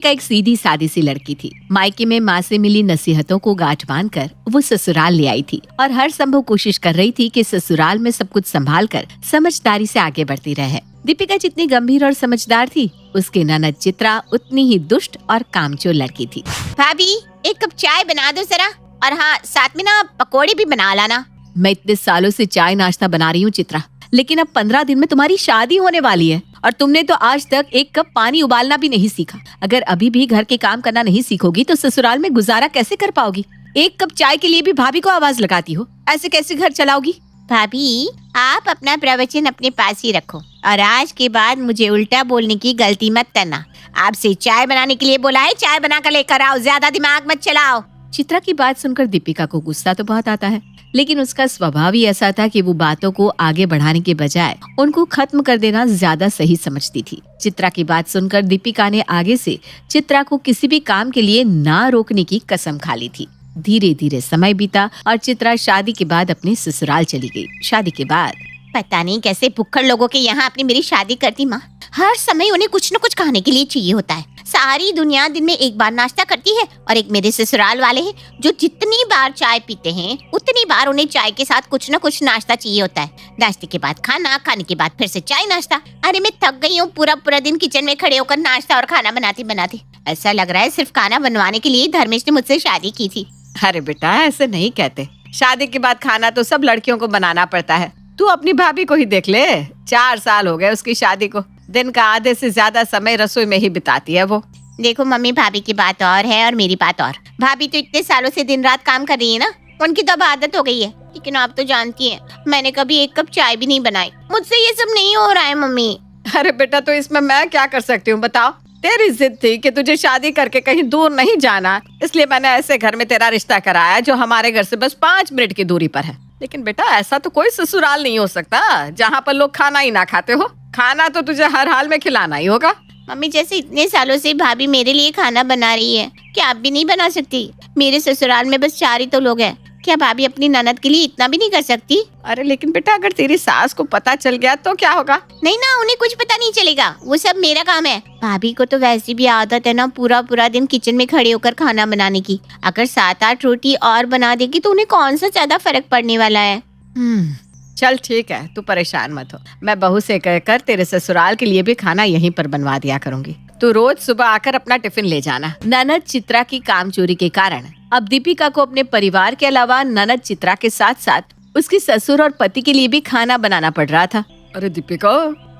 का एक सीधी सादी सी लड़की थी। मायके में माँ से मिली नसीहतों को गांठ बांधकर वो ससुराल ले आई थी और हर संभव कोशिश कर रही थी कि ससुराल में सब कुछ संभाल कर समझदारी से आगे बढ़ती रहे। दीपिका जितनी गंभीर और समझदार थी, उसकी ननद चित्रा उतनी ही दुष्ट और कामचोर लड़की थी। भाभी, एक कप चाय बना दो जरा, और हाँ, साथ में ना पकोड़े भी बना लाना। मैं इतने सालों से चाय नाश्ता बना रही हूँ चित्रा, लेकिन अब 15 दिन में तुम्हारी शादी होने वाली है और तुमने तो आज तक एक कप पानी उबालना भी नहीं सीखा। अगर अभी भी घर के काम करना नहीं सीखोगी तो ससुराल में गुजारा कैसे कर पाओगी? एक कप चाय के लिए भी भाभी को आवाज लगाती हो, ऐसे कैसे घर चलाओगी? भाभी, आप अपना प्रवचन अपने पास ही रखो और आज के बाद मुझे उल्टा बोलने की गलती मत करना। आपसे चाय बनाने के लिए बोला है, चाय बना कर लेकर आओ, ज्यादा दिमाग मत चलाओ। चित्रा की बात सुनकर दीपिका को गुस्सा तो बहुत आता है, लेकिन उसका स्वभाव ही ऐसा था कि वो बातों को आगे बढ़ाने के बजाय उनको खत्म कर देना ज्यादा सही समझती थी। चित्रा की बात सुनकर दीपिका ने आगे से चित्रा को किसी भी काम के लिए ना रोकने की कसम खा ली थी। धीरे धीरे समय बीता और चित्रा शादी के बाद अपने ससुराल चली गई। शादी के बाद पता नहीं कैसे भुक्खड़ लोगों के यहाँ अपनी मेरी शादी करती माँ। हर समय उन्हें कुछ न कुछ खाने के लिए चाहिए होता है। सारी दुनिया दिन में एक बार नाश्ता करती है और एक मेरे ससुराल वाले हैं जो जितनी बार चाय पीते हैं उतनी बार उन्हें चाय के साथ कुछ न कुछ नाश्ता चाहिए होता है। नाश्ते के बाद खाना, खाने के बाद फिर से चाय नाश्ता। अरे मैं थक गई हूँ पूरा पूरा दिन किचन में खड़े होकर नाश्ता और खाना बनाते बनाते। ऐसा लग रहा है सिर्फ खाना बनवाने के लिए धर्मेश ने मुझसे शादी की थी। अरे बेटा, ऐसे नहीं कहते। शादी के बाद खाना तो सब लड़कियों को बनाना पड़ता है। तू अपनी भाभी को ही देख ले, 4 साल हो गए उसकी शादी को। दिन का आधे से ज्यादा समय रसोई में ही बिताती है वो। देखो मम्मी, भाभी की बात और है और मेरी बात और। भाभी तो इतने सालों से दिन रात काम कर रही है ना, उनकी तो अब आदत हो गई है। लेकिन आप तो जानती हैं, मैंने कभी एक कप चाय भी नहीं बनाई। मुझसे ये सब नहीं हो रहा है मम्मी। अरे बेटा, तो इसमें मैं क्या कर सकती हूँ बताओ? तेरी जिद थी कि तुझे शादी करके कहीं दूर नहीं जाना, इसलिए मैंने ऐसे घर में तेरा रिश्ता कराया जो हमारे घर से बस 5 मिनट की दूरी पर है। लेकिन बेटा, ऐसा तो कोई ससुराल नहीं हो सकता जहाँ पर लोग खाना ही ना खाते हो। खाना तो तुझे हर हाल में खिलाना ही होगा। मम्मी, जैसे इतने सालों से भाभी मेरे लिए खाना बना रही है, क्या आप भी नहीं बना सकती? मेरे ससुराल में बस 4 ही तो लोग हैं, क्या भाभी अपनी ननद के लिए इतना भी नहीं कर सकती? अरे लेकिन बेटा, अगर तेरी सास को पता चल गया तो क्या होगा? नहीं ना, उन्हें कुछ पता नहीं चलेगा, वो सब मेरा काम है। भाभी को तो वैसी भी आदत है ना पूरा पूरा दिन किचन में खड़े होकर खाना बनाने की। अगर 7-8 रोटी और बना देगी तो उन्हें कौन सा ज्यादा फर्क पड़ने वाला है। चल ठीक है, तू परेशान मत हो। मैं बहू से कहकर तेरे ससुराल के लिए भी खाना यहीं पर बनवा दिया करूंगी। तू रोज सुबह आकर अपना टिफिन ले जाना। ननद चित्रा की कामचोरी के कारण अब दीपिका को अपने परिवार के अलावा ननद चित्रा के साथ साथ उसके ससुर और पति के लिए भी खाना बनाना पड़ रहा था। अरे दीपिका,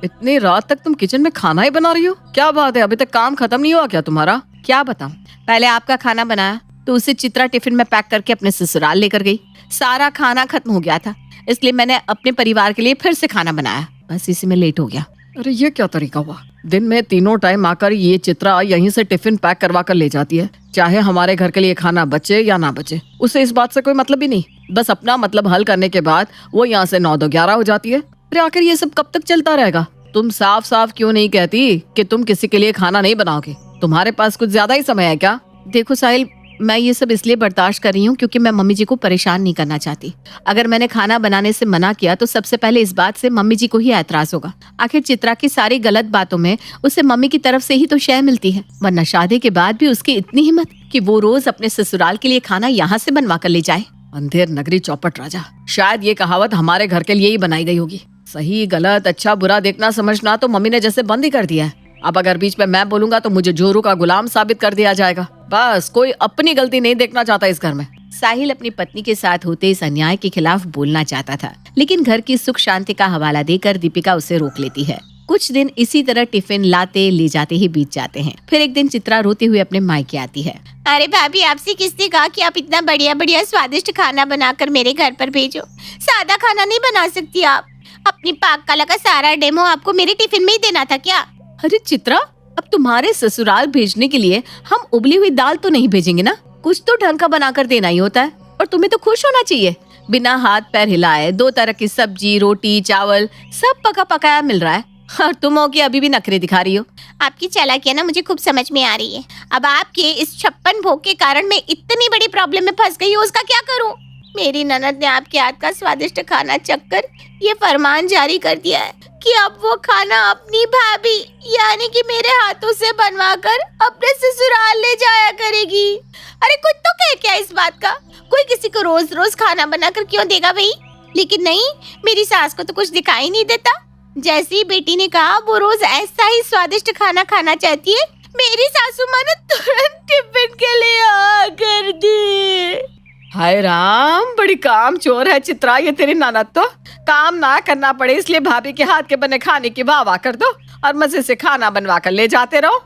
इतनी रात तक तुम किचन में खाना ही बना रही हो? क्या बात है, अभी तक काम खत्म नहीं हुआ क्या तुम्हारा? क्या बताऊं, पहले आपका खाना बनाया तो उसे चित्रा टिफिन में पैक करके अपने ससुराल लेकर गई। सारा खाना खत्म हो गया था, इसलिए मैंने अपने परिवार के लिए फिर से खाना बनाया। बस इसी में लेट हो गया। अरे ये क्या तरीका हुआ? दिन में 3 टाइम आकर ये चित्रा यहीं से टिफिन पैक करवा कर ले जाती है, चाहे हमारे घर के लिए खाना बचे या ना बचे, उसे इस बात से कोई मतलब ही नहीं। बस अपना मतलब हल करने के बाद वो यहाँ से 9-11 हो जाती है। फिर आखिर ये सब कब तक चलता रहेगा? तुम साफ साफ क्यों नहीं कहती कि तुम किसी के लिए खाना नहीं बनाओगे? तुम्हारे पास कुछ ज्यादा ही समय है क्या? देखो साहिल, मैं ये सब इसलिए बर्दाश्त कर रही हूँ क्योंकि मैं मम्मी जी को परेशान नहीं करना चाहती। अगर मैंने खाना बनाने से मना किया तो सबसे पहले इस बात से मम्मी जी को ही ऐतराज होगा। आखिर चित्रा की सारी गलत बातों में उसे मम्मी की तरफ से ही तो शय मिलती है, वरना शादी के बाद भी उसकी इतनी हिम्मत कि वो रोज अपने ससुराल के लिए खाना यहाँ से बनवा कर ले जाए। अंधेर नगरी चौपट राजा, शायद ये कहावत हमारे घर के लिए ही बनाई गई होगी। सही गलत, अच्छा बुरा देखना समझना तो मम्मी ने जैसे बंद ही कर दिया है। अब अगर बीच में मैं बोलूंगा तो मुझे जोरू का गुलाम साबित कर दिया जाएगा। बस कोई अपनी गलती नहीं देखना चाहता इस घर में। साहिल अपनी पत्नी के साथ होते इस अन्याय के खिलाफ बोलना चाहता था, लेकिन घर की सुख शांति का हवाला देकर दीपिका उसे रोक लेती है। कुछ दिन इसी तरह टिफिन लाते ले जाते ही बीत जाते हैं। फिर एक दिन चित्रा रोते हुए अपने मायके आती है। अरे भाभी, आपसे किसने कहा कि आप इतना बढ़िया बढ़िया स्वादिष्ट खाना बनाकर मेरे घर पर भेजो? सादा खाना नहीं बना सकती आप? अपनी पाक कला का सारा डेमो आपको मेरे टिफिन में ही देना था क्या? अरे चित्रा, अब तुम्हारे ससुराल भेजने के लिए हम उबली हुई दाल तो नहीं भेजेंगे ना? कुछ तो ढंग का बनाकर देना ही होता है, और तुम्हें तो खुश होना चाहिए। बिना हाथ पैर हिलाए 2 तरह की सब्जी, रोटी, चावल सब पका पकाया मिल रहा है, और तुम हो कि अभी भी नखरे दिखा रही हो। आपकी चालाकियां ना मुझे खूब समझ में आ रही है। अब आपके इस 56 भोग के कारण मैं इतनी बड़ी प्रॉब्लम में फंस गई हूँ, उसका क्या करूँ? मेरी ननद ने आपके हाथ का स्वादिष्ट खाना चखकर ये फरमान जारी कर दिया है कि अब वो खाना अपनी भाभी यानी कि मेरे हाथों से बनवाकर अपने ससुराल ले जाया करेगी। अरे कुछ तो कह क्या इस बात का, कोई किसी को रोज रोज खाना बनाकर क्यों देगा भाई। लेकिन नहीं, मेरी सास को तो कुछ दिखाई नहीं देता। जैसे ही बेटी ने कहा वो रोज ऐसा ही स्वादिष्ट खाना खाना चाहती है, मेरी सासू माँ ने तुरंत टिफिन के लिए हाँ कर दी। हाय राम, बड़ी काम चोर है चित्रा ये तेरी ननद तो। काम ना करना पड़े इसलिए भाभी के हाथ के बने खाने की वाह वाह कर दो और मजे से खाना बनवा कर ले जाते रहो।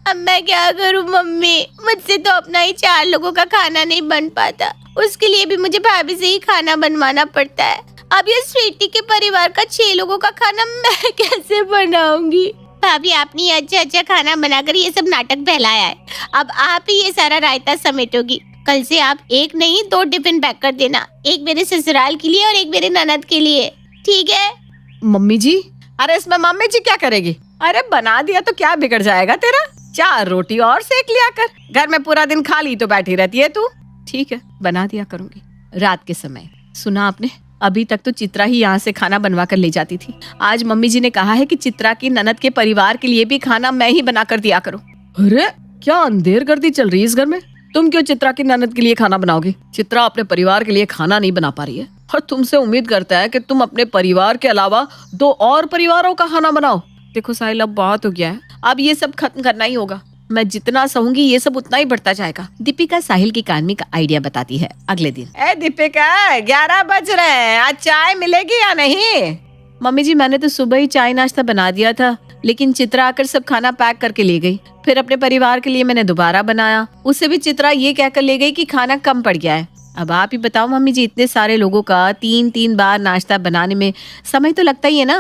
अब मैं क्या करूं मम्मी, मुझसे तो अपना ही 4 लोगों का खाना नहीं बन पाता, उसके लिए भी मुझे भाभी से ही खाना बनवाना पड़ता है। अब ये स्वीटी के परिवार का 6 लोगों का खाना मैं कैसे बनाऊंगी। भाभी आपने अच्छा अच्छा खाना बनाकर ये सब नाटक बहलाया है, अब आप ही ये सारा रायता समेटोगी। कल से आप 1 नहीं 2 टिफिन पैक कर देना, एक मेरे ससुराल के लिए और एक मेरे ननद के लिए, ठीक है? मम्मी जी, अरे इसमें मम्मी जी क्या करेगी? अरे बना दिया तो क्या बिगड़ जाएगा तेरा, 4 रोटी और सेक लिया कर, घर में पूरा दिन खाली तो बैठी रहती है तू। ठीक है बना दिया करूंगी। रात के समय सुना आपने, अभी तक तो चित्रा ही यहाँ से खाना बनवा कर ले जाती थी। आज मम्मी जी ने कहा है कि चित्रा की ननद के परिवार के लिए भी खाना मैं ही बना कर दिया करूँ। अरे क्या अंधेर गर्दी चल रही है इस घर में, तुम क्यों चित्रा की ननद के लिए खाना बनाओगी? चित्रा अपने परिवार के लिए खाना नहीं बना पा रही है और तुमसे उम्मीद करता है कि तुम अपने परिवार के अलावा 2 और परिवारों का खाना बनाओ। देखो साहिल, अब बहुत हो गया है, अब ये सब खत्म करना ही होगा। मैं जितना सहूंगी ये सब उतना ही बढ़ता जाएगा। दीपिका साहिल की कहानी का आइडिया बताती है। अगले दिन, ए दीपिका 11 बज रहे हैं, आज चाय मिलेगी या नहीं? मम्मी जी मैंने तो सुबह ही चाय नाश्ता बना दिया था, लेकिन चित्रा आकर सब खाना पैक करके ले गई। फिर अपने परिवार के लिए मैंने दोबारा बनाया, उससे भी चित्रा ये कहकर ले गई कि खाना कम पड़ गया है। अब आप ही बताओ मम्मी जी, इतने सारे लोगों का 3-3 बार नाश्ता बनाने में समय तो लगता ही है ना।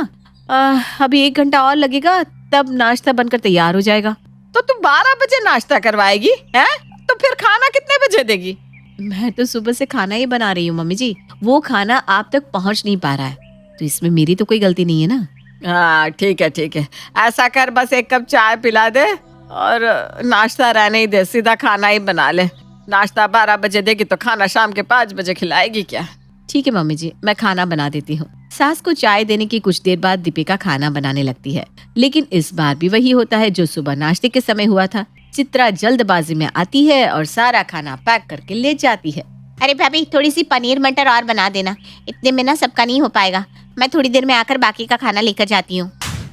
अभी 1 घंटा और लगेगा तब नाश्ता बनकर तैयार हो जाएगा। तो तू 12 बजे नाश्ता करवाएगी है? तो फिर खाना कितने बजे देगी? मैं तो सुबह से खाना ही बना रही हूँ मम्मी जी, वो खाना आप तक पहुँच नहीं पा रहा है, तो इसमें मेरी तो कोई गलती नहीं है ना। हाँ ठीक है ठीक है, ऐसा कर बस 1 कप चाय पिला दे और नाश्ता रहने ही दे, सीधा खाना ही बना ले। नाश्ता 12 बजे देगी तो खाना शाम के 5 बजे खिलाएगी क्या? ठीक है मम्मी जी, मैं खाना बना देती हूँ। सास को चाय देने की कुछ देर बाद दीपिका खाना बनाने लगती है, लेकिन इस बार भी वही होता है जो सुबह नाश्ते के समय हुआ था। चित्रा जल्दबाजी में आती है और सारा खाना पैक करके ले जाती है। अरे भाभी थोड़ी सी पनीर मटर और बना देना, इतने में ना सबका नहीं हो पाएगा, मैं थोड़ी देर में आकर बाकी का खाना लेकर जाती हूँ।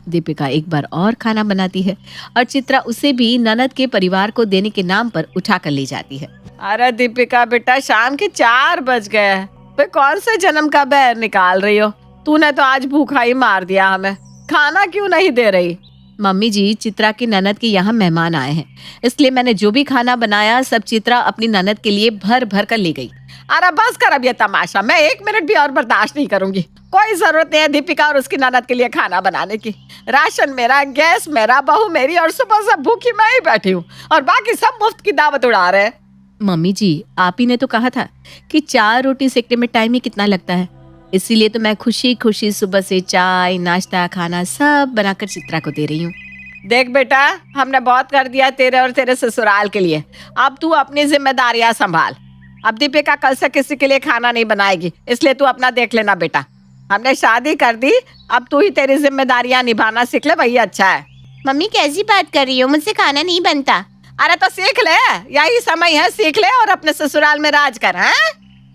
दीपिका एक बार और खाना बनाती है और चित्रा उसे भी ननद के परिवार को देने के नाम पर उठा कर ले जाती है। अरे दीपिका बेटा, शाम के 4 बज गए, फिर कौन से जन्म का बैर निकाल रही हो? तूने तो आज भूखा ही मार दिया हमें, खाना क्यों नहीं दे रही? मम्मी जी, चित्रा की ननद के यहाँ मेहमान आए हैं, इसलिए मैंने जो भी खाना बनाया सब चित्रा अपनी ननद के लिए भर भर कर ले गई। अरे बस कर अब ये तमाशा, मैं 1 मिनट भी और बर्दाश्त नहीं करूंगी। कोई जरूरत नहीं है दीपिका और उसकी ननद के लिए खाना बनाने की। राशन मेरा, गैस मेरा, बहू मेरी और सुबह से भूखी मैं ही बैठी हूँ और बाकी सब मुफ्त की दावत उड़ा रहे हैं। मम्मी जी, आप ही ने तो कहा था कि 4 रोटी सेकने में टाइम ही कितना लगता है, इसीलिए तो मैं खुशी खुशी सुबह से चाय नाश्ता खाना सब बनाकर चित्रा को दे रही हूँ। देख बेटा, हमने बहुत कर दिया तेरे और तेरे ससुराल के लिए, अब तू अपनी जिम्मेदारियां संभाल। अब दीपिका कल से किसी के लिए खाना नहीं बनाएगी, इसलिए तू अपना देख लेना बेटा। हमने शादी कर दी, अब तू ही तेरी जिम्मेदारियां निभाना सीख ले, वही अच्छा है। मम्मी कैसी बात कर रही हो, मुझसे खाना नहीं बनता। अरे तो सीख ले, यही समय है, सीख ले और अपने ससुराल में राज कर। हाँ?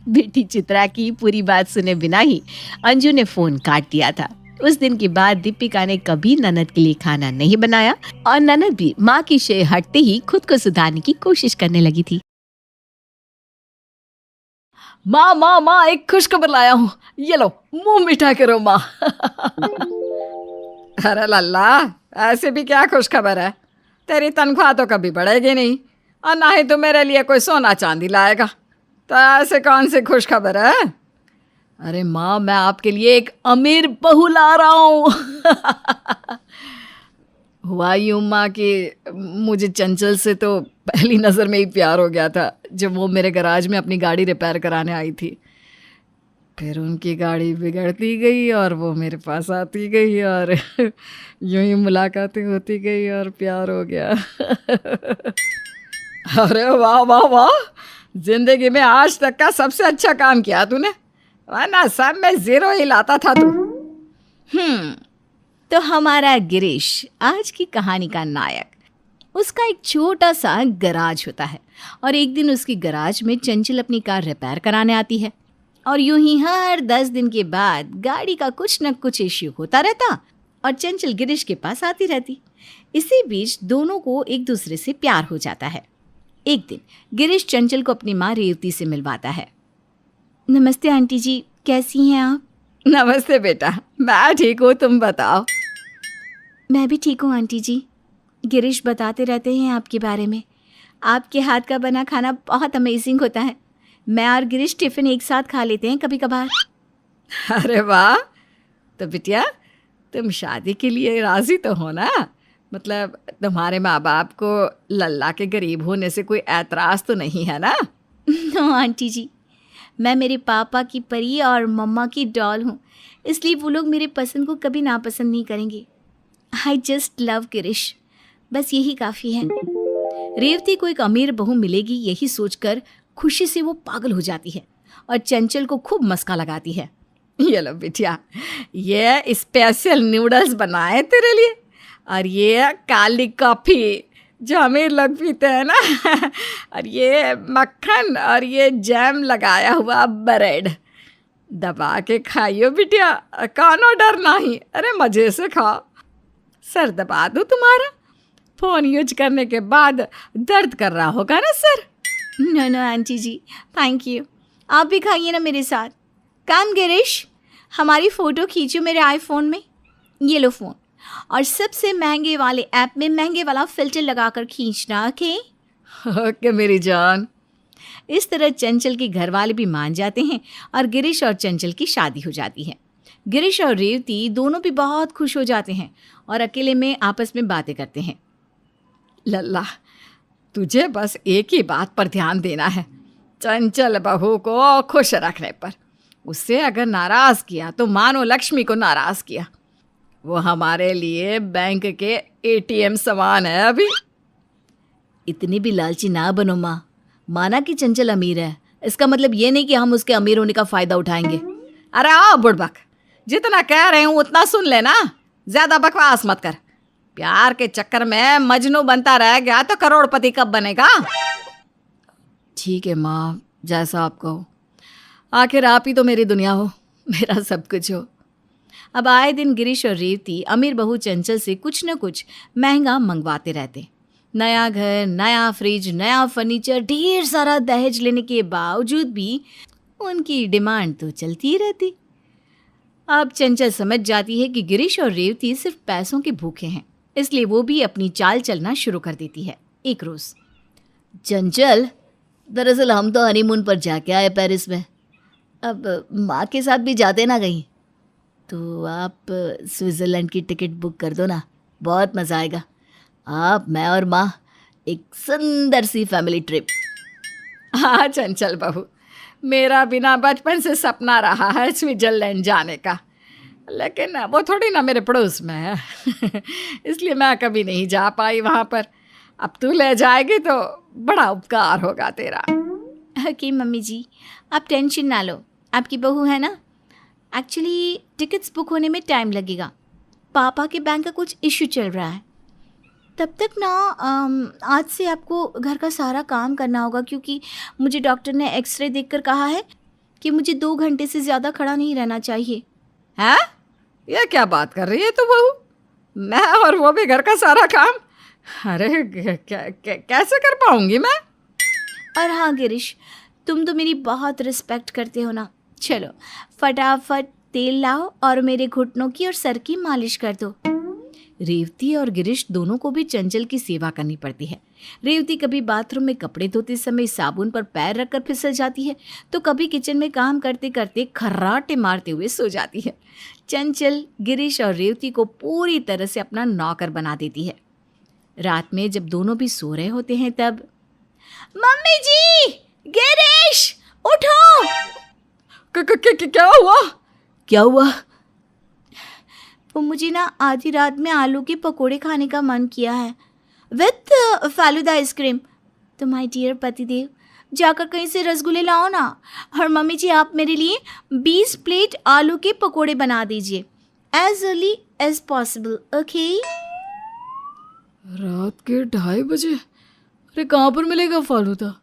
बेटी चित्रा की पूरी बात सुने बिना ही अंजू ने फोन काट दिया था। उस दिन के बाद दीपिका ने कभी ननद के लिए खाना नहीं बनाया और ननद भी माँ की शय हटते ही खुद को सुधारने की कोशिश करने लगी थी। माँ माँ माँ, एक खुशखबर लाया हूँ, ये लो मुंह मीठा करो माँ। अरे लल्ला, ऐसे भी क्या खुशखबर है? तेरी तनख्वाह तो कभी बढ़ेगी नहीं और ना ही तू मेरे लिए कोई सोना चांदी लाएगा, तो ऐसे कौन सी खुशखबर है? अरे माँ, मैं आपके लिए एक अमीर बहू ला रहा हूँ। हुआ यूं माँ कि मुझे चंचल से तो पहली नज़र में ही प्यार हो गया था जब वो मेरे गराज में अपनी गाड़ी रिपेयर कराने आई थी। फिर उनकी गाड़ी बिगड़ती गई और वो मेरे पास आती गई और यूं ही मुलाकातें होती गई और प्यार हो गया। अरे वाह वाह वाह, जिंदगी में आज तक का सबसे अच्छा काम किया तूने, वरना सब में 0 ही लाता था तू। तो हमारा गिरीश आज की कहानी का नायक, उसका एक छोटा सा गराज होता है और एक दिन उसकी गराज में चंचल अपनी कार रिपेयर कराने आती है और यूं ही हर 10 दिन के बाद गाड़ी का कुछ न कुछ इश्यू होता रहता और चंचल गिरीश के पास आती रहती। इसी बीच दोनों को एक दूसरे से प्यार हो जाता है। एक दिन गिरीश चंचल को अपनी माँ रेवती से मिलवाता है। नमस्ते आंटी जी, कैसी हैं आप? नमस्ते बेटा, मैं ठीक हूँ, तुम बताओ। मैं भी ठीक हूँ आंटी जी। गिरीश बताते रहते हैं आपके बारे में, आपके हाथ का बना खाना बहुत अमेजिंग होता है। मैं और गिरीश टिफ़िन एक साथ खा लेते हैं कभी कभार। अरे वाह, तो बिटिया तुम शादी के लिए राजी तो हो ना? मतलब तुम्हारे माँ बाप को लल्ला के गरीब होने से कोई ऐतराज़ तो नहीं है ना? नो आंटी जी, मैं मेरे पापा की परी और मम्मा की डॉल हूँ, इसलिए वो लोग मेरे पसंद को कभी नापसंद नहीं करेंगे। आई जस्ट लव गिरीश, बस यही काफ़ी है। रेवती को एक अमीर बहू मिलेगी यही सोचकर खुशी से वो पागल हो जाती है और चंचल को खूब मस्का लगाती है। ये लो बिटिया, ये स्पेशल नूडल्स बनाए तेरे लिए, और ये काली कॉफ़ी जो अमीर लोग पीते हैं ना और ये मक्खन और ये जैम लगाया हुआ ब्रेड। दबा के खाइयो बिटिया, कानो डर नहीं, अरे मज़े से खाओ। सर दबा दो तुम्हारा, फ़ोन यूज करने के बाद दर्द कर रहा होगा ना sir? No no aunty ji, thank you. आप भी खाइए ना मेरे साथ। काम गिरीश, हमारी फ़ोटो खींचो मेरे आईफोन में। ये लो फ़ोन, और सबसे महंगे वाले ऐप में महंगे वाला फ़िल्टर लगाकर खींचना, ओके? ओके मेरी जान। इस तरह चंचल के घर वाले भी मान जाते हैं और गिरीश और चंचल की शादी हो जाती है। गिरीश और रेवती दोनों भी बहुत खुश हो जाते हैं और अकेले में आपस में बातें करते हैं। लल्ला, तुझे बस एक ही बात पर ध्यान देना है, चंचल बहू को खुश रखने पर। उससे अगर नाराज़ किया तो मानो लक्ष्मी को नाराज़ किया। वो हमारे लिए बैंक के ATM समान है अभी। इतनी भी लालची ना बनो माँ। माना कि चंचल अमीर है, इसका मतलब ये नहीं कि हम उसके अमीर होने का फ़ायदा उठाएंगे। अरे आओ बुड़बक, जितना कह रहे हूँ उतना सुन लेना, ज़्यादा बकवास मत कर। प्यार के चक्कर में मजनू बनता रह गया तो करोड़पति कब बनेगा? ठीक है माँ, जैसा आप कहो। आखिर आप ही तो मेरी दुनिया हो, मेरा सब कुछ हो। अब आए दिन गिरीश और रेवती अमीर बहू चंचल से कुछ न कुछ महंगा मंगवाते रहते। नया घर, नया फ्रिज, नया फर्नीचर, ढेर सारा दहेज लेने के बावजूद भी उनकी डिमांड तो चलती रहती। अब चंचल समझ जाती है कि गिरीश और रेवती सिर्फ पैसों के भूखे हैं, इसलिए वो भी अपनी चाल चलना शुरू कर देती है। एक रोज़, चंचल, दरअसल हम तो हनीमून पर जाके आए पेरिस में। अब माँ के साथ भी जाते ना कहीं, तो आप स्विट्ज़रलैंड की टिकट बुक कर दो ना, बहुत मज़ा आएगा। आप, मैं और माँ, एक सुंदर सी फैमिली ट्रिप। हाँ चंचल बहू, मेरा बिना बचपन से सपना रहा है स्विट्ज़रलैंड जाने का, लेकिन वो थोड़ी ना मेरे पड़ोस में है इसलिए मैं कभी नहीं जा पाई वहाँ पर। अब तू ले जाएगी तो बड़ा उपकार होगा तेरा। ओके मम्मी जी, आप टेंशन ना लो, आपकी बहू है ना। एक्चुअली टिकट्स बुक होने में टाइम लगेगा, पापा के बैंक का कुछ इश्यू चल रहा है। तब तक ना आज से आपको घर का सारा काम करना होगा, क्योंकि मुझे डॉक्टर ने एक्सरे देखकर कहा है कि मुझे 2 घंटे से ज़्यादा खड़ा नहीं रहना चाहिए। हैं? ये क्या बात कर रही है तू बहू? मैं और वो भी घर का सारा काम? अरे कैसे कर पाऊंगी मैं? और हाँ गिरीश, तुम तो मेरी बहुत रिस्पेक्ट करते हो ना। चलो फटाफट तेल लाओ और मेरे घुटनों की और सर की मालिश कर दो। रेवती और गिरीश दोनों को भी चंचल की सेवा करनी पड़ती है। रेवती कभी बाथरूम में कपड़े धोते समय साबुन पर पैर रखकर फिसल जाती है, तो कभी किचन में काम करते करते खर्राटे मारते हुए सो जाती है। चंचल गिरीश और रेवती को पूरी तरह से अपना नौकर बना देती है। रात में जब दोनों भी सो रहे होते हैं तब, मम्मी जी, गिरीश उठो। क्या हुआ? क्या हुआ? वो मुझे ना आधी रात में आलू के पकोड़े खाने का मन किया है विथ फालूदा आइसक्रीम। तो माय डियर पतिदेव, जाकर कहीं से रसगुल्ले लाओ ना। और मम्मी जी आप मेरे लिए 20 प्लेट आलू के पकोड़े बना दीजिए as early as possible, okay? रात के 2:30 बजे? अरे कहाँ पर मिलेगा फालूदा?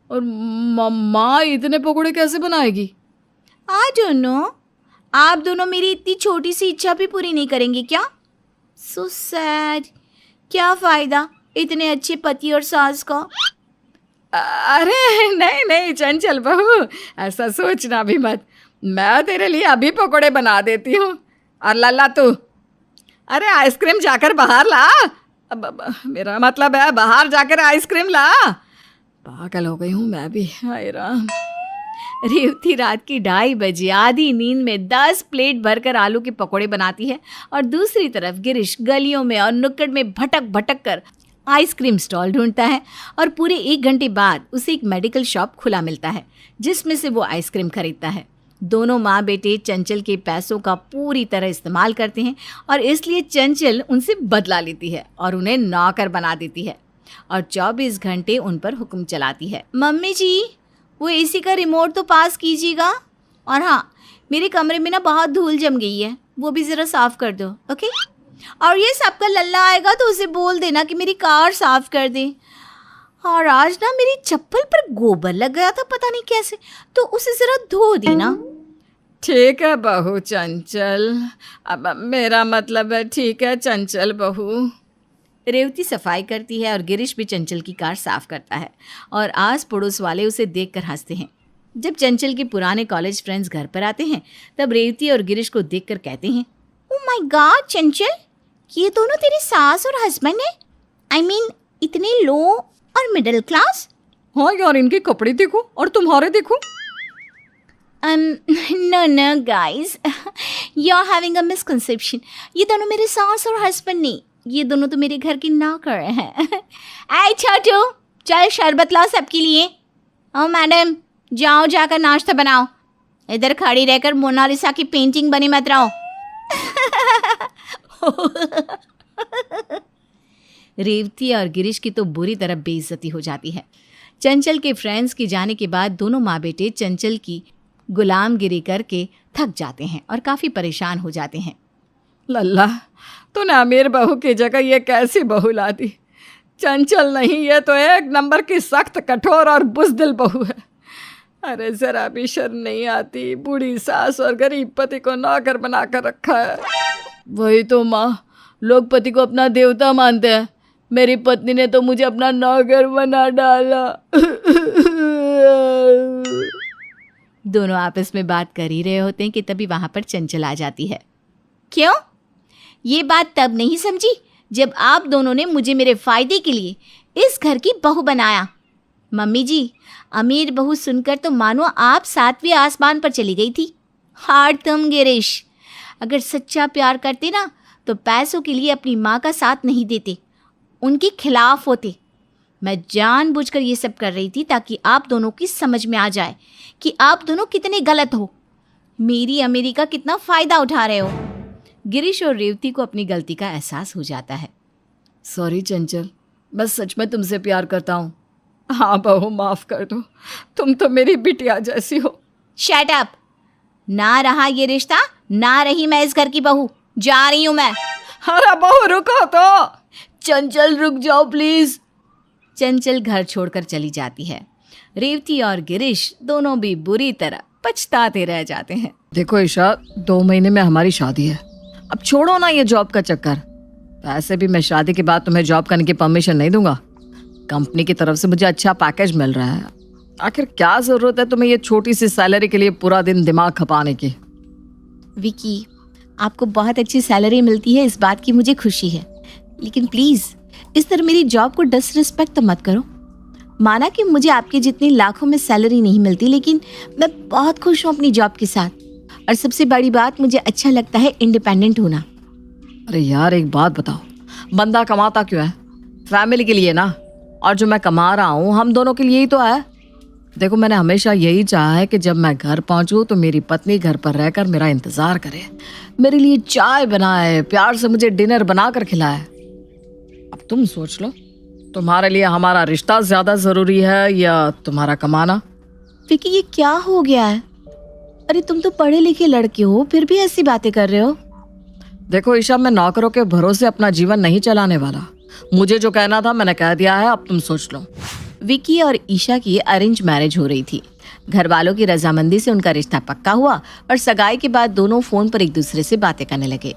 और माँ इतने पकोड़े कैसे बनाएगी? I don't know. आप दोनों मेरी इतनी छोटी सी इच्छा भी पूरी नहीं करेंगे क्या? So sad. क्या फ़ायदा इतने अच्छे पति और सास का? अरे नहीं नहीं चंचल बहू, ऐसा सोचना भी मत। मैं तेरे लिए अभी पकोड़े बना देती हूँ। और लल्ला तू, अरे आइसक्रीम जाकर बाहर ला। मेरा मतलब है बाहर जाकर आइसक्रीम ला। पागल हो गई हूँ मैं भी, हाय राम। रेवती रात की 2:30 बजे आधी नींद में 10 प्लेट भरकर आलू के पकोड़े बनाती है और दूसरी तरफ गिरीश गलियों में और नुक्कड़ में भटक भटक कर आइसक्रीम स्टॉल ढूंढता है और पूरे 1 घंटे बाद उसे एक मेडिकल शॉप खुला मिलता है जिसमें से वो आइसक्रीम खरीदता है। दोनों माँ बेटे चंचल के पैसों का पूरी तरह इस्तेमाल करते हैं और इसलिए चंचल उनसे बदला लेती है और उन्हें नौकर बना देती है और 24 घंटे उन पर हुक्म चलाती है। मम्मी जी वो एसी का रिमोट तो पास कीजिएगा, और हाँ मेरे कमरे में ना बहुत धूल जम गई है, वो भी ज़रा साफ़ कर दो, ओके? और ये सबका लल्ला आएगा तो उसे बोल देना कि मेरी कार साफ़ कर दे। और आज ना मेरी चप्पल पर गोबर लग गया था पता नहीं कैसे, तो उसे ज़रा धो देना। ठीक है बहू चंचल, अब मेरा मतलब है ठीक है चंचल बहू। रेवती सफाई करती है और गिरीश भी चंचल की कार साफ करता है और आस पड़ोस वाले उसे देखकर हंसते हैं। जब चंचल के पुराने कॉलेज फ्रेंड्स घर पर आते हैं तब रेवती और गिरीश को देखकर कहते हैं, ओह माय गॉड चंचल, ये दोनों तेरी सास और हस्बैंड है? आई मीन इतने लो और मिडिल क्लास। हाँ यार, इनके कपड़े देखो और तुम्हारे देखो। No guys, you're having a misconception. ये दोनों मेरे सास और हस्बैंड नहीं, ये दोनों तो मेरे घर की नौकर हैं। ऐ छोटू, चल शरबत लाओ सबके लिए। ओ मैडम, जाओ जाकर नाश्ता बनाओ, इधर खड़ी रहकर मोनालिसा की पेंटिंग बनी मत रहो। रेवती और गिरीश की तो बुरी तरह बेइज्जती हो जाती है। चंचल के फ्रेंड्स के जाने के बाद दोनों माँ बेटे चंचल की गुलामगिरी करके थक जाते हैं और काफ़ी परेशान हो जाते हैं। लल्ला, तूने अमीर बहू की जगह ये कैसी बहू ला दी? चंचल नहीं, ये तो 1 नंबर की सख्त कठोर और बुज़दिल बहू है। अरे ज़रा भी शर्म नहीं आती, बूढ़ी सास और गरीब पति को नौकर बना कर रखा है। वही तो माँ, लोग पति को अपना देवता मानते हैं, मेरी पत्नी ने तो मुझे अपना नौकर बना डाला। दोनों आपस में बात कर ही रहे होते हैं कि तभी वहाँ पर चंचल आ जाती है। क्यों? ये बात तब नहीं समझी जब आप दोनों ने मुझे मेरे फ़ायदे के लिए इस घर की बहू बनाया। मम्मी जी, अमीर बहू सुनकर तो मानो आप 7वें आसमान पर चली गई थी। हार्ड तुम गिरीश, अगर सच्चा प्यार करते ना तो पैसों के लिए अपनी माँ का साथ नहीं देते, उनके खिलाफ होते। मैं जानबूझकर ये सब कर रही थी ताकि आप दोनों की समझ में आ जाए कि आप दोनों कितने गलत हो, मेरी अमीरी का कितना फ़ायदा उठा रहे हो। गिरीश और रेवती को अपनी गलती का एहसास हो जाता है। सॉरी चंचल, मैं सच में तुमसे प्यार करता हूँ। हाँ बहू, माफ़ कर दो, तुम तो मेरी बिटिया जैसी हो। Shut up! ना रहा ये रिश्ता, ना रही मैं इस घर की बहू, जा रही हूँ मैं। अरे बहू रुको तो। चंचल रुक जाओ प्लीज़। चंचल घर छोड़कर चली जाती है। रेवती और गिरीश दोनों भी बुरी तरह पछताते रह जाते हैं। देखो ईशा, 2 महीने में हमारी शादी है, अब छोड़ो ना ये जॉब का चक्कर। वैसे भी मैं शादी के बाद तुम्हें जॉब करने की परमिशन नहीं दूंगा। कंपनी की तरफ से मुझे अच्छा पैकेज मिल रहा है। आखिर क्या ज़रूरत है तुम्हें ये छोटी सी सैलरी के लिए पूरा दिन दिमाग खपाने की? विकी, आपको बहुत अच्छी सैलरी मिलती है, इस बात की मुझे खुशी है, लेकिन प्लीज़ इस तरह मेरी जॉब को डिसरिस्पेक्ट तो मत करो। माना कि मुझे आपके जितनी लाखों में सैलरी नहीं मिलती, लेकिन मैं बहुत खुश हूँ अपनी जॉब के साथ, और सबसे बड़ी बात मुझे अच्छा लगता है इंडिपेंडेंट होना। अरे यार एक बात बताओ, बंदा कमाता क्यों है? फैमिली के लिए ना, और जो मैं कमा रहा हूँ हम दोनों के लिए ही तो है। देखो, मैंने हमेशा यही चाहा है कि जब मैं घर पहुँचूँ तो मेरी पत्नी घर पर रहकर मेरा इंतज़ार करे, मेरे लिए चाय बनाए, प्यार से मुझे डिनर बना कर खिलाए। अब तुम सोच लो, तुम्हारे लिए हमारा रिश्ता ज्यादा जरूरी है या तुम्हारा कमाना? विकी ये क्या हो गया है? अरे तुम तो पढ़े लिखे लड़के हो, फिर भी ऐसी बातें कर रहे हो। देखो ईशा, मैं नौकरों के भरोसे अपना जीवन नहीं चलाने वाला। मुझे जो कहना था मैंने कह दिया है, अब तुम सोच लो। विकी और ईशा की अरेंज मैरिज हो रही थी। घर वालों की रजामंदी से उनका रिश्ता पक्का हुआ और सगाई के बाद दोनों फोन पर एक दूसरे से बातें करने लगे।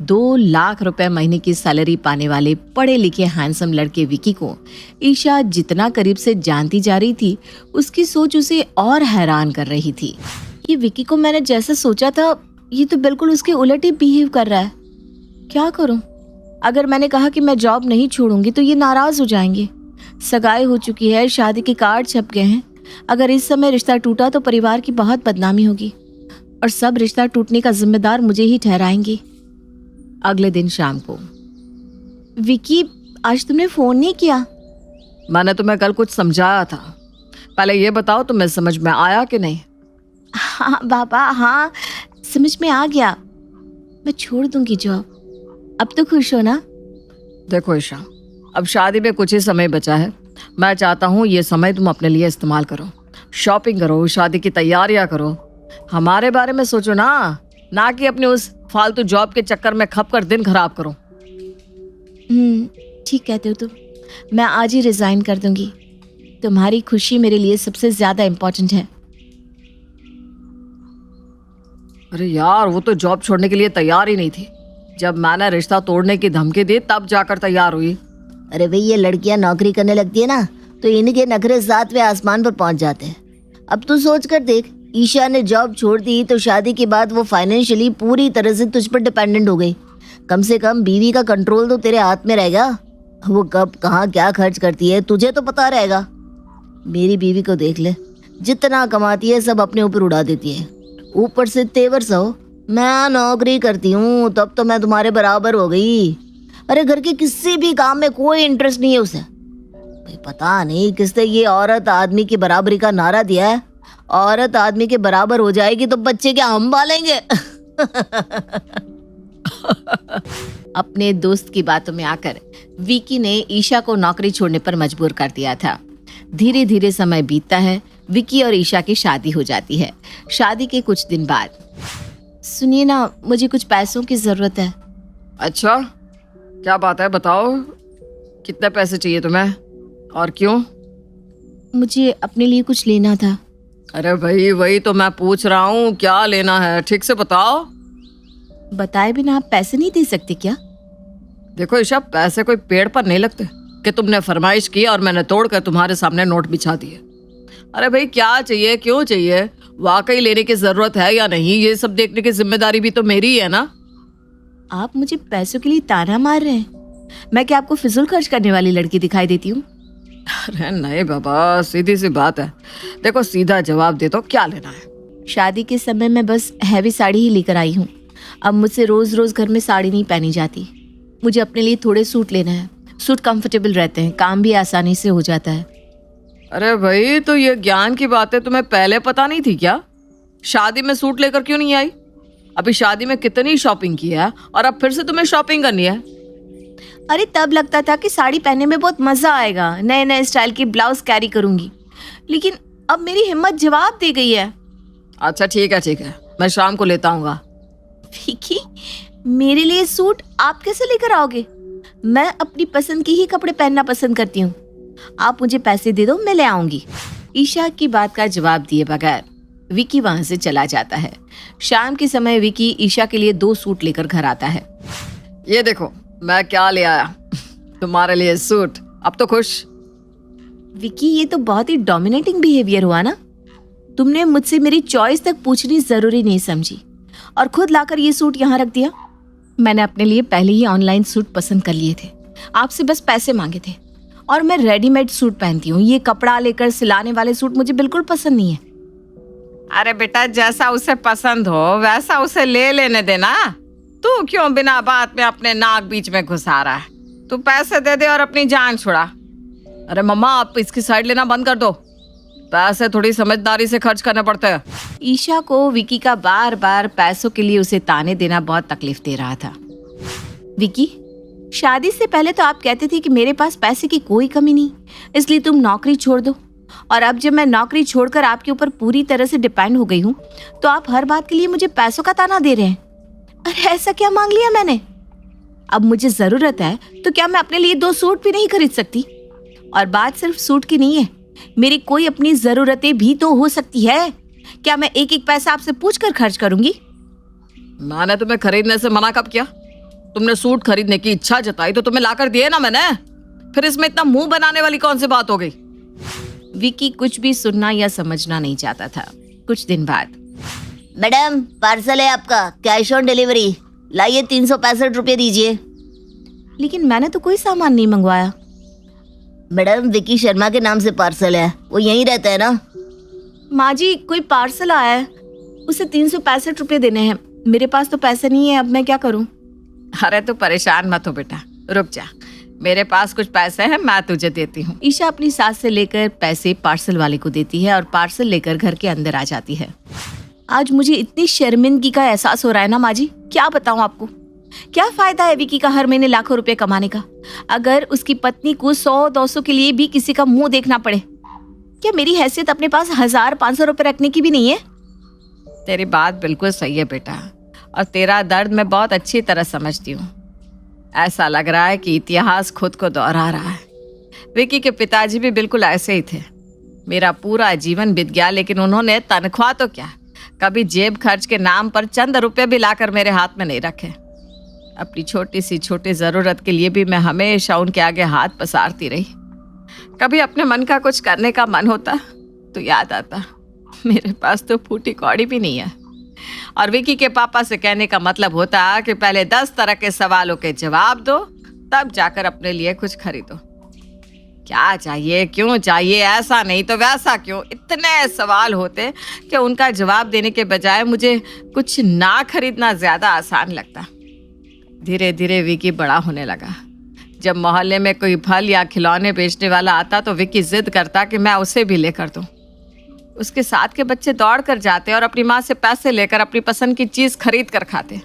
2 लाख रुपए महीने की सैलरी पाने वाले पढ़े लिखे हैंडसम लड़के विकी को ईशा जितना करीब से जानती जा रही थी, उसकी सोच उसे और हैरान कर रही थी। ये विकी को मैंने जैसा सोचा था, ये तो बिल्कुल उसके उलट ही बिहेव कर रहा है। क्या करूं? अगर मैंने कहा कि मैं जॉब नहीं छोड़ूंगी तो ये नाराज हो जाएंगे। सगाई हो चुकी है, शादी के कार्ड छप गए हैं। अगर इस समय रिश्ता टूटा तो परिवार की बहुत बदनामी होगी और सब रिश्ता टूटने का जिम्मेदार मुझे ही ठहराएंगे। अगले दिन शाम को, विकी आज तुमने फोन नहीं किया? मैंने तुम्हें कल कुछ समझाया था। पहले ये बताओ तुम्हें समझ में आया कि नहीं? हाँ बाबा, हाँ समझ में आ गया। मैं छोड़ दूंगी जॉब। अब तो खुश हो ना? देखो ईशा, अब शादी में कुछ ही समय बचा है। मैं चाहता हूँ ये समय तुम अपने लिए इस्तेमाल करो। शॉपिंग करो, शादी की तैयारियां करो, हमारे बारे में सोचो ना कि अपने उस फालतू जॉब के चक्कर में खप कर दिन खराब करो। ठीक कहते हो तुम। मैं आज ही रिजाइन कर दूंगी। तुम्हारी खुशी मेरे लिए सबसे ज्यादा इम्पोर्टेंट है। अरे यार, वो तो जॉब छोड़ने के लिए तैयार ही नहीं थी। जब मैंने रिश्ता तोड़ने की धमकी दी तब जाकर तैयार हुई। अरे भाई, ये लड़कियां नौकरी करने लगती है ना तो इनके नखरे 7वें आसमान पर पहुंच जाते हैं। अब तू सोच कर देख, ईशा ने जॉब छोड़ दी तो शादी के बाद वो फाइनेंशियली पूरी तरह से तुझ पर डिपेंडेंट हो गई। कम से कम बीवी का कंट्रोल तो तेरे हाथ में रहेगा। वो कब कहाँ क्या खर्च करती है तुझे तो पता रहेगा। मेरी बीवी को देख ले, जितना कमाती है सब अपने ऊपर उड़ा देती है, ऊपर से तेवर सहो। मैं नौकरी करती हूँ तब तो मैं तुम्हारे बराबर हो गई। अरे घर के किसी भी काम में कोई इंटरेस्ट नहीं है उसे। भाई पता नहीं किसने ये औरत आदमी की बराबरी का नारा दिया है। औरत आदमी के बराबर हो जाएगी तो बच्चे क्या हम पालेंगे? अपने दोस्त की बातों में आकर विकी ने ईशा को नौकरी छोड़ने पर मजबूर कर दिया था। धीरे धीरे समय बीतता है। विकी और ईशा की शादी हो जाती है। शादी के कुछ दिन बाद, सुनिए ना, मुझे कुछ पैसों की जरूरत है। अच्छा, क्या बात है, बताओ। कितने पैसे चाहिए तुम्हें और क्यों? मुझे अपने लिए कुछ लेना था। अरे भाई, वही तो मैं पूछ रहा हूँ, क्या लेना है ठीक से बताओ। बताए बिना आप पैसे नहीं दे सकते क्या? देखो ईशा, पैसे कोई पेड़ पर नहीं लगते कि तुमने फरमाइश की और मैंने तोड़कर तुम्हारे सामने नोट बिछा दिए। अरे भाई, क्या चाहिए, क्यों चाहिए, वाकई लेने की जरूरत है या नहीं, ये सब देखने की जिम्मेदारी भी तो मेरी है ना। आप मुझे पैसों के लिए ताना मार रहे हैं? मैं क्या आपको फिजूल खर्च करने वाली लड़की दिखाई देती हूँ? अरे नहीं बाबा, सीधी सी बात है। देखो, सीधा जवाब दे दो, क्या लेना है? शादी के समय मैं बस हैवी साड़ी ही लेकर आई हूँ। अब मुझसे रोज रोज घर में साड़ी नहीं पहनी जाती। मुझे अपने लिए थोड़े सूट लेना है। सूट कंफर्टेबल रहते हैं, काम भी आसानी से हो जाता है। अरे भाई, तो ये ज्ञान की बातें तुम्हें पहले पता नहीं थी क्या? शादी में सूट लेकर क्यों नहीं आई? अभी शादी में कितनी शॉपिंग की है और अब फिर से तुम्हें शॉपिंग करनी है? अरे तब लगता था कि साड़ी पहनने में बहुत मजा आएगा, नए नए स्टाइल की ब्लाउज कैरी करूंगी, लेकिन अब मेरी हिम्मत जवाब दे गई है। अच्छा ठीक है, मैं शाम को लेता आऊंगा। विकी, मेरे लिए सूट आप कैसे लेकर आओगे? मैं अपनी पसंद की ही कपड़े पहनना पसंद करती हूँ। आप मुझे पैसे दे दो, मैं ले आऊंगी। ईशा की बात का जवाब दिए बगैर विकी वहां से चला जाता है। शाम के समय विकी ईशा के लिए 2 सूट लेकर घर आता है। ये देखो मैं क्या ले आया तुम्हारे लिए सूट। अब तो खुश? विकी, ये तो बहुत ही डोमिनेटिंग बिहेवियर हुआ ना। तुमने मुझसे मेरी चॉइस तक पूछनी जरूरी नहीं समझी और खुद लाकर ये सूट यहाँ रख दिया। मैंने अपने लिए पहले ही ऑनलाइन सूट पसंद कर लिए थे, आपसे बस पैसे मांगे थे और मैं रेडीमेड सूट पहनती हूँ। ये कपड़ा लेकर सिलाने वाले सूट मुझे बिल्कुल पसंद नहीं है। अरे बेटा, जैसा उसे पसंद हो वैसा उसे ले लेने देना। तू क्यों बिना बात में अपने नाक बीच में घुसा रहा है? तू पैसे दे दे और अपनी जान छुड़ा। अरे मम्मा, आप इसकी साइड लेना बंद कर दो। पैसे थोड़ी समझदारी से खर्च करने पड़ते हैं। ईशा को विकी का बार बार पैसों के लिए उसे ताने देना बहुत तकलीफ दे रहा था। विकी, शादी से पहले तो आप कहते थे कि मेरे पास पैसे की कोई कमी नहीं, इसलिए तुम नौकरी छोड़ दो। और अब जब मैं नौकरी छोड़कर आपके ऊपर पूरी तरह से डिपेंड हो गई हूँ तो आप हर बात के लिए मुझे पैसों का ताना दे रहे हैं। अरे ऐसा क्या मांग लिया मैंने? अब मुझे जरूरत है तो क्या मैं अपने लिए 2 सूट भी नहीं खरीद सकती? और बात सिर्फ सूट की नहीं है, मेरी कोई अपनी जरूरतें भी तो हो सकती है। क्या मैं एक एक पैसा आपसे पूछ कर खर्च करूंगी? मैंने तुम्हें खरीदने से मना कब किया? तुमने सूट खरीदने की इच्छा जताई तो तुम्हें लाकर दिए ना मैंने। फिर इसमें इतना मुंह बनाने वाली कौन सी बात हो गई? विकी कुछ भी सुनना या समझना नहीं चाहता था। कुछ दिन बाद, मैडम पार्सल है आपका, कैश ऑन डिलीवरी, लाइए 365 रुपये दीजिए। लेकिन मैंने तो कोई सामान नहीं मंगवाया। मैडम विकी शर्मा के नाम से पार्सल है, वो यहीं रहता है ना। माँ जी, कोई पार्सल आया है, उसे 365 रुपये देने हैं। मेरे पास तो पैसे नहीं है, अब मैं क्या करूं? अरे तू परेशान मत हो बेटा, रुक जा, मेरे पास कुछ पैसे हैं, मैं तुझे देती हूँ। ईशा अपनी सास से लेकर पैसे पार्सल वाले को देती है और पार्सल लेकर घर के अंदर आ जाती है। आज मुझे इतनी शर्मिंदगी का एहसास हो रहा है ना माँ जी, क्या बताऊं आपको। क्या फायदा है विकी का हर महीने लाखों रुपए कमाने का, अगर उसकी पत्नी को 100-200 के लिए भी किसी का मुंह देखना पड़े। क्या मेरी हैसियत अपने पास 1000-500 रुपए रखने की भी नहीं है? तेरी बात बिल्कुल सही है बेटा, और तेरा दर्द मैं बहुत अच्छी तरह समझती हूँ। ऐसा लग रहा है कि इतिहास खुद को दोहरा रहा है। विकी के पिताजी भी बिल्कुल ऐसे ही थे। मेरा पूरा जीवन बीत गया, लेकिन उन्होंने तनख्वाह तो क्या, कभी जेब खर्च के नाम पर चंद रुपए भी लाकर मेरे हाथ में नहीं रखे। अपनी छोटी सी छोटी ज़रूरत के लिए भी मैं हमेशा उनके आगे हाथ पसारती रही। कभी अपने मन का कुछ करने का मन होता तो याद आता मेरे पास तो फूटी कौड़ी भी नहीं है। और विकी के पापा से कहने का मतलब होता कि पहले 10 तरह के सवालों के जवाब दो, तब जाकर अपने लिए कुछ खरीदो। क्या चाहिए, क्यों चाहिए, ऐसा नहीं तो वैसा क्यों, इतने सवाल होते कि उनका जवाब देने के बजाय मुझे कुछ ना खरीदना ज़्यादा आसान लगता। धीरे धीरे विकी बड़ा होने लगा। जब मोहल्ले में कोई फल या खिलौने बेचने वाला आता तो विकी जिद करता कि मैं उसे भी लेकर दूं। उसके साथ के बच्चे दौड़ कर जाते और अपनी माँ से पैसे लेकर अपनी पसंद की चीज़ खरीद कर खाते,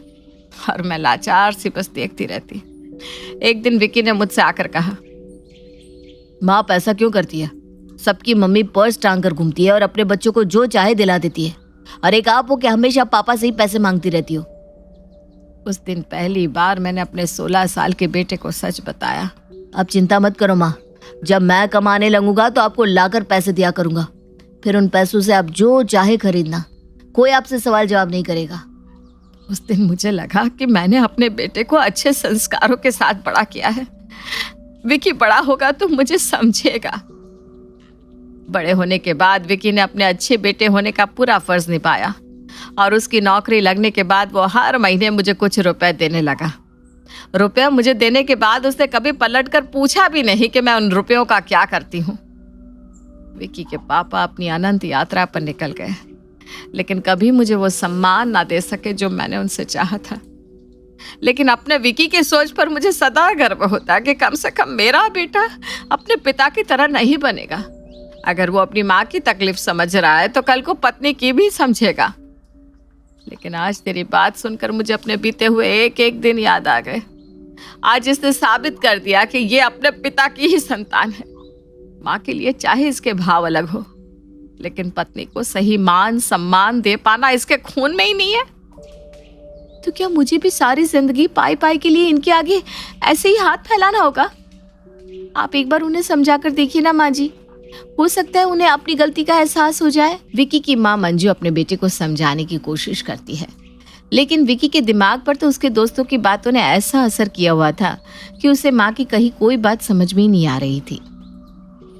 और मैं लाचार सी बस देखती रहती। एक दिन विकी ने मुझसे आकर कहा, माँ पैसा क्यों करती है? सबकी मम्मी पर्स टांग कर घूमती है और अपने बच्चों को जो चाहे दिला देती है, और एक आप हो कि हमेशा पापा से ही पैसे मांगती रहती हो। उस दिन पहली बार मैंने अपने 16 साल के बेटे को सच बताया। अब चिंता मत करो माँ, जब मैं कमाने लगूंगा तो आपको लाकर पैसे दिया करूंगा, फिर उन पैसों से आप जो चाहे खरीदना, कोई आपसे सवाल जवाब नहीं करेगा। उस दिन मुझे लगा कि मैंने अपने बेटे को अच्छे संस्कारों के साथ बड़ा किया है। विकी बड़ा होगा तो मुझे समझेगा। बड़े होने के बाद विकी ने अपने अच्छे बेटे होने का पूरा फर्ज निभाया, और उसकी नौकरी लगने के बाद वो हर महीने मुझे कुछ रुपए देने लगा। रुपए मुझे देने के बाद उसने कभी पलटकर पूछा भी नहीं कि मैं उन रुपयों का क्या करती हूँ। विकी के पापा अपनी अनंत यात्रा पर निकल गए, लेकिन कभी मुझे वो सम्मान ना दे सके जो मैंने उनसे चाहा था। लेकिन अपने विकी की सोच पर मुझे सदा गर्व होता कि कम से कम मेरा बेटा अपने पिता की तरह नहीं बनेगा। अगर वो अपनी माँ की तकलीफ समझ रहा है तो कल को पत्नी की भी समझेगा। लेकिन आज तेरी बात सुनकर मुझे अपने बीते हुए एक एक दिन याद आ गए। आज इसने साबित कर दिया कि ये अपने पिता की ही संतान है। माँ के लिए चाहे इसके भाव अलग हो, लेकिन पत्नी को सही मान सम्मान दे पाना इसके खून में ही नहीं है। तो क्या मुझे भी सारी जिंदगी पाई पाई के लिए इनके आगे ऐसे ही हाथ फैलाना होगा? आप एक बार उन्हें समझा कर देखिए ना माँ जी, हो सकता है उन्हें अपनी गलती का एहसास हो जाए। विकी की माँ मंजू अपने बेटे को समझाने की कोशिश करती है, लेकिन विकी के दिमाग पर तो उसके दोस्तों की बातों ने ऐसा असर किया हुआ था कि उसे माँ की कही कोई बात समझ में ही नहीं आ रही थी।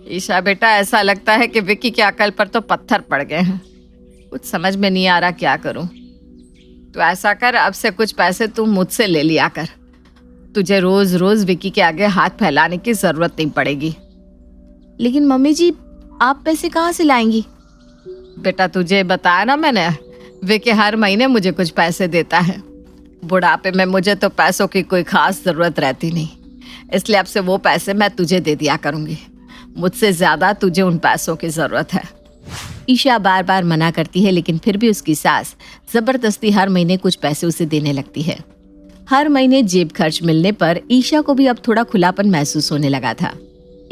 ईशा बेटा, ऐसा लगता है कि विकी की अकल पर तो पत्थर पड़ गए हैं। कुछ समझ में नहीं आ रहा क्या करूं। तो ऐसा कर, अब से कुछ पैसे तू मुझसे ले लिया कर। तुझे रोज रोज विकी के आगे हाथ फैलाने की जरूरत नहीं पड़ेगी। लेकिन मम्मी जी, आप पैसे कहाँ से लाएंगी? बेटा तुझे बताया ना मैंने, विकी हर महीने मुझे कुछ पैसे देता है। बुढ़ापे में मुझे तो पैसों की कोई खास जरूरत रहती नहीं, इसलिए अब से वो पैसे मैं तुझे दे दिया करूंगी। मुझसे ज्यादा तुझे उन पैसों की जरूरत है। ईशा बार बार मना करती है, लेकिन फिर भी उसकी सास जबरदस्ती हर महीने कुछ पैसे उसे देने लगती है। हर महीने जेब खर्च मिलने पर ईशा को भी अब थोड़ा खुलापन महसूस होने लगा था।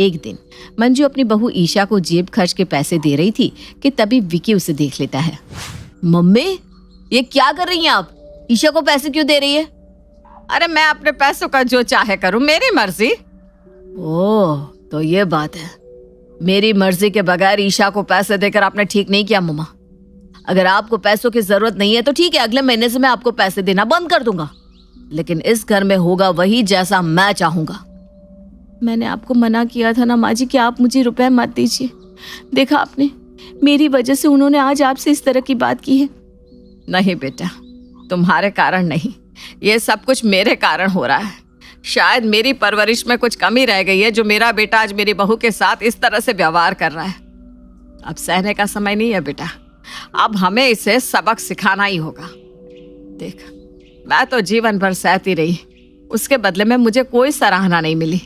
एक दिन मंजू अपनी बहू ईशा को जेब खर्च के पैसे दे रही थी कि तभी विकी उसे देख लेता है। मम्मी, ये क्या कर रही हैं आप? ईशा को पैसे क्यों दे रही है? अरे मैं अपने पैसों का जो चाहे करूं, मेरी मर्जी। ओह, तो ये बात है। मेरी मर्जी के बगैर ईशा को पैसे देकर आपने ठीक नहीं किया मम्मा। अगर आपको पैसों की जरूरत नहीं है तो ठीक है, अगले महीने से मैं आपको पैसे देना बंद कर दूंगा, लेकिन इस घर में होगा वही जैसा मैं चाहूंगा। मैंने आपको मना किया था ना माँ जी कि आप मुझे रुपए मत दीजिए। देखा आपने, मेरी वजह से उन्होंने आज आपसे इस तरह की बात की है। नहीं बेटा, तुम्हारे कारण नहीं, ये सब कुछ मेरे कारण हो रहा है। शायद मेरी परवरिश में कुछ कमी रह गई है जो मेरा बेटा आज मेरी बहू के साथ इस तरह से व्यवहार कर रहा है। अब सहने का समय नहीं है बेटा, अब हमें इसे सबक सिखाना ही होगा। देख, मैं तो जीवन भर सहती रही, उसके बदले में मुझे कोई सराहना नहीं मिली।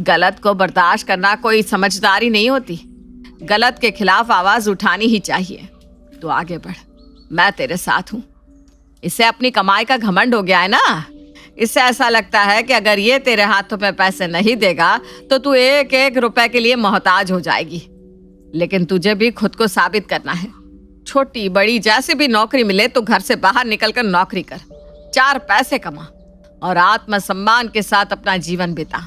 गलत को बर्दाश्त करना कोई समझदारी नहीं होती, गलत के खिलाफ आवाज उठानी ही चाहिए। तो आगे बढ़, मैं तेरे साथ हूं। इसे अपनी कमाई का घमंड हो गया है ना, इससे ऐसा लगता है कि अगर ये तेरे हाथों में पैसे नहीं देगा तो तू एक एक रुपए के लिए मोहताज हो जाएगी। लेकिन तुझे भी खुद को साबित करना है। छोटी बड़ी जैसे भी नौकरी मिले तो घर से बाहर निकलकर नौकरी कर, 4 पैसे कमा और आत्मसम्मान के साथ अपना जीवन बिता।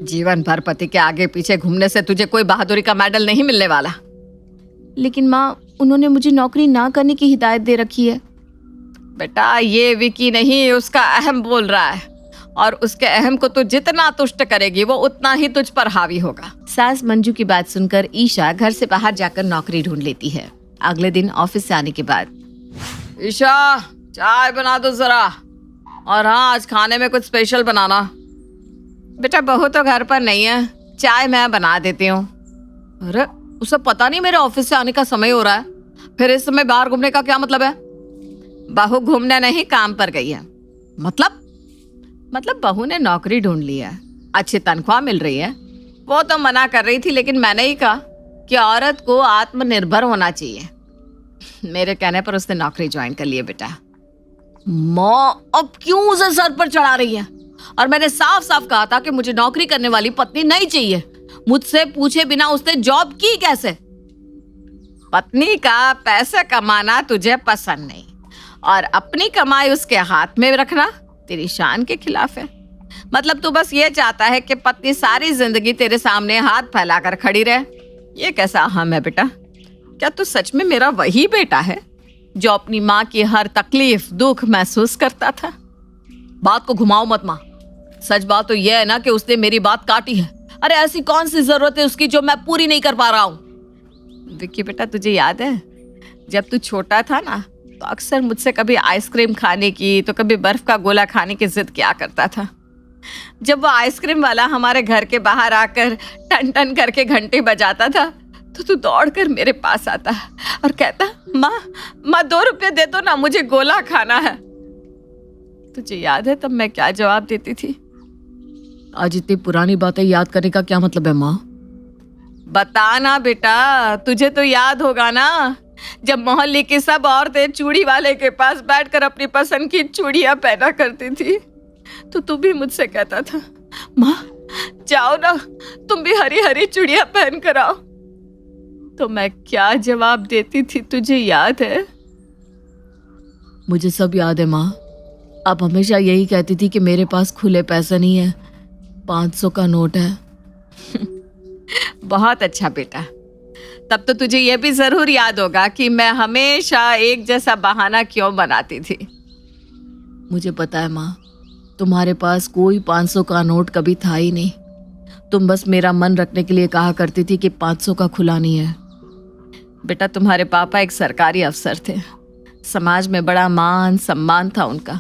जीवन भर पति के आगे पीछे घूमने से तुझे कोई बहादुरी का मेडल नहीं मिलने वाला। लेकिन माँ, उन्होंने मुझे नौकरी ना करने की हिदायत दे रखी है। बेटा, ये विकी नहीं, उसका अहम बोल रहा है, और उसके अहम को तू जितना तुष्ट करेगी वो उतना ही तुझ पर हावी होगा। सास मंजू की बात सुनकर ईशा घर से बाहर जाकर नौकरी ढूंढ लेती है। अगले दिन ऑफिस से आने के बाद, ईशा, चाय बना दो जरा, और हाँ, आज खाने में कुछ स्पेशल बनाना। बेटा, बहू तो घर पर नहीं है, चाय मैं बना देती हूँ। अरे, उसे पता नहीं मेरे ऑफिस से आने का समय हो रहा है, फिर इस समय बाहर घूमने का क्या मतलब है? बहू घूमने नहीं, काम पर गई है। मतलब बहू ने नौकरी ढूंढ ली है, अच्छी तनख्वाह मिल रही है। वो तो मना कर रही थी, लेकिन मैंने ही कहा कि औरत को आत्मनिर्भर होना चाहिए। मेरे कहने पर उसने नौकरी ज्वाइन कर ली है। बेटा, माँ, अब क्यों उसे सर पर चढ़ा रही है? और मैंने साफ साफ कहा था कि मुझे नौकरी करने वाली पत्नी नहीं चाहिए। मुझसे पूछे बिना उसने जॉब की कैसे? पत्नी का पैसा कमाना तुझे पसंद नहीं और अपनी कमाई उसके हाथ में रखना तेरी शान के खिलाफ है। मतलब तू बस ये चाहता है कि पत्नी सारी जिंदगी तेरे सामने हाथ फैलाकर खड़ी रहे। ये कैसा अहम है बेटा? क्या तू सच में मेरा वही बेटा है जो अपनी माँ की हर तकलीफ दुख महसूस करता था? बात को घुमाओ मत माँ, सच बात तो यह है ना कि उसने मेरी बात काटी है। अरे, ऐसी कौन सी जरूरत है उसकी जो मैं पूरी नहीं कर पा रहा हूँ? विक्की बेटा, तुझे याद है जब तू छोटा था ना, तो अक्सर मुझसे कभी आइसक्रीम खाने की तो कभी बर्फ का गोला खाने की जिद किया करता था। जब वो आइसक्रीम वाला हमारे घर के बाहर आकर टन टन करके घंटी बजाता था तो तू दौड़कर मेरे पास आता और कहता, माँ 2 रुपये दे दो ना, मुझे गोला खाना है। तुझे याद है तब मैं क्या जवाब देती थी? आज इतनी पुरानी बातें याद करने का क्या मतलब है माँ? बताना बेटा, तुझे तो याद होगा ना जब मोहल्ले की सब औरतें चूड़ी वाले के पास बैठकर अपनी पसंद की चूड़ियां पहना करती थी, तो तू भी मुझसे कहता था, माँ जाओ ना, तुम भी हरी हरी चूड़ियां पहन कर आओ। तो मैं क्या जवाब देती थी, तुझे याद है? मुझे सब याद है माँ। आप हमेशा यही कहती थी कि मेरे पास खुले पैसे नहीं है, 500 का नोट है। बहुत अच्छा बेटा, तब तो तुझे यह भी जरूर याद होगा कि मैं हमेशा एक जैसा बहाना क्यों बनाती थी। मुझे पता है माँ, तुम्हारे पास कोई 500 का नोट कभी था ही नहीं। तुम बस मेरा मन रखने के लिए कहा करती थी कि 500 का खुला नहीं है। बेटा, तुम्हारे पापा एक सरकारी अफसर थे, समाज में बड़ा मान सम्मान था उनका,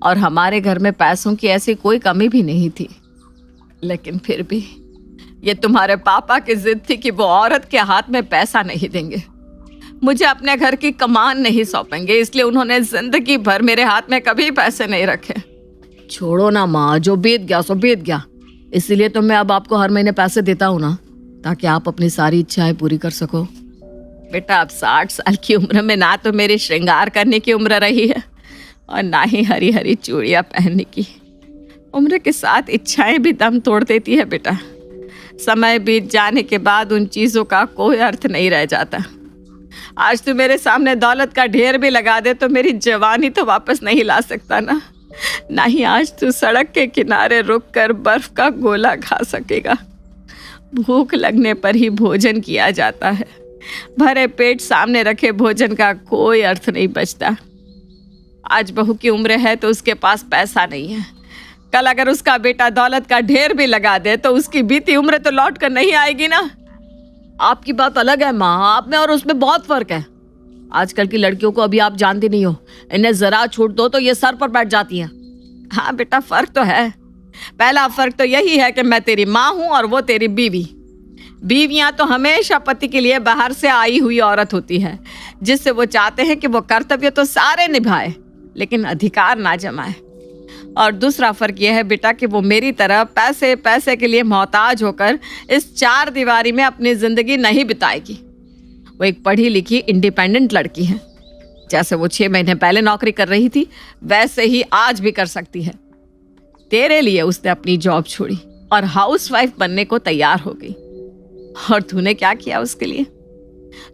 और हमारे घर में पैसों की ऐसी कोई कमी भी नहीं थी। लेकिन फिर भी ये तुम्हारे पापा की जिद थी कि वो औरत के हाथ में पैसा नहीं देंगे, मुझे अपने घर की कमान नहीं सौंपेंगे, इसलिए उन्होंने जिंदगी भर मेरे हाथ में कभी पैसे नहीं रखे। छोड़ो ना माँ, जो बीत गया सो बीत गया। इसीलिए तो मैं अब आपको हर महीने पैसे देता हूँ ना, ताकि आप अपनी सारी इच्छाएं पूरी कर सको। बेटा, अब 60 साल की उम्र में ना तो मेरी श्रृंगार करने की उम्र रही है और ना ही हरी हरी चूड़ियाँ पहनने की। उम्र के साथ इच्छाएं भी दम तोड़ देती है बेटा। समय बीत जाने के बाद उन चीज़ों का कोई अर्थ नहीं रह जाता। आज तू मेरे सामने दौलत का ढेर भी लगा दे तो मेरी जवानी तो वापस नहीं ला सकता ना ही आज तू सड़क के किनारे रुककर बर्फ का गोला खा सकेगा। भूख लगने पर ही भोजन किया जाता है। भरे पेट सामने रखे भोजन का कोई अर्थ नहीं बचता। आज बहू की उम्र है तो उसके पास पैसा नहीं है। कल अगर उसका बेटा दौलत का ढेर भी लगा दे तो उसकी बीती उम्र तो लौट कर नहीं आएगी ना। आपकी बात अलग है माँ, आप में और उसमें बहुत फर्क है। आजकल की लड़कियों को अभी आप जानती नहीं हो, इन्हें जरा छूट दो तो ये सर पर बैठ जाती हैं। हाँ बेटा, फर्क तो है। पहला फर्क तो यही है कि मैं तेरी माँ हूँ और वो तेरी बीवी। बीवियाँ तो हमेशा पति के लिए बाहर से आई हुई औरत होती है, जिससे वो चाहते हैं कि वो कर्तव्य तो सारे निभाए लेकिन अधिकार ना जमाए। और दूसरा फर्क यह है बेटा कि वो मेरी तरह पैसे पैसे के लिए मोहताज होकर इस चार दीवारी में अपनी जिंदगी नहीं बिताएगी। वो एक पढ़ी लिखी इंडिपेंडेंट लड़की है। जैसे वो 6 महीने पहले नौकरी कर रही थी वैसे ही आज भी कर सकती है। तेरे लिए उसने अपनी जॉब छोड़ी और हाउसवाइफ बनने को तैयार हो गई। और तूने क्या किया उसके लिए?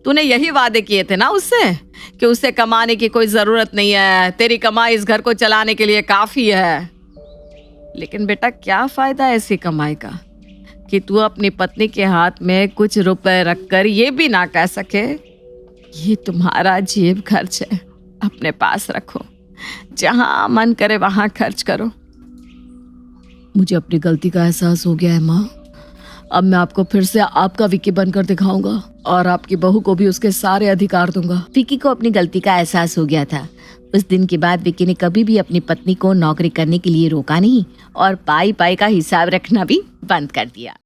तूने यही वादे किए थे ना उससे कि उसे कमाने की कोई जरूरत नहीं है, तेरी कमाई इस घर को चलाने के लिए काफी है। लेकिन बेटा, क्या फायदा ऐसी कमाई का कि तू अपनी पत्नी के हाथ में कुछ रुपए रखकर ये भी ना कह सके ये तुम्हारा जेब खर्च है, अपने पास रखो, जहां मन करे वहां खर्च करो। मुझे अपनी गलती का एहसास हो गया है माँ। अब मैं आपको फिर से आपका विक्की बनकर दिखाऊंगा और आपकी बहू को भी उसके सारे अधिकार दूंगा। विक्की को अपनी गलती का एहसास हो गया था। उस दिन के बाद विक्की ने कभी भी अपनी पत्नी को नौकरी करने के लिए रोका नहीं और पाई पाई का हिसाब रखना भी बंद कर दिया।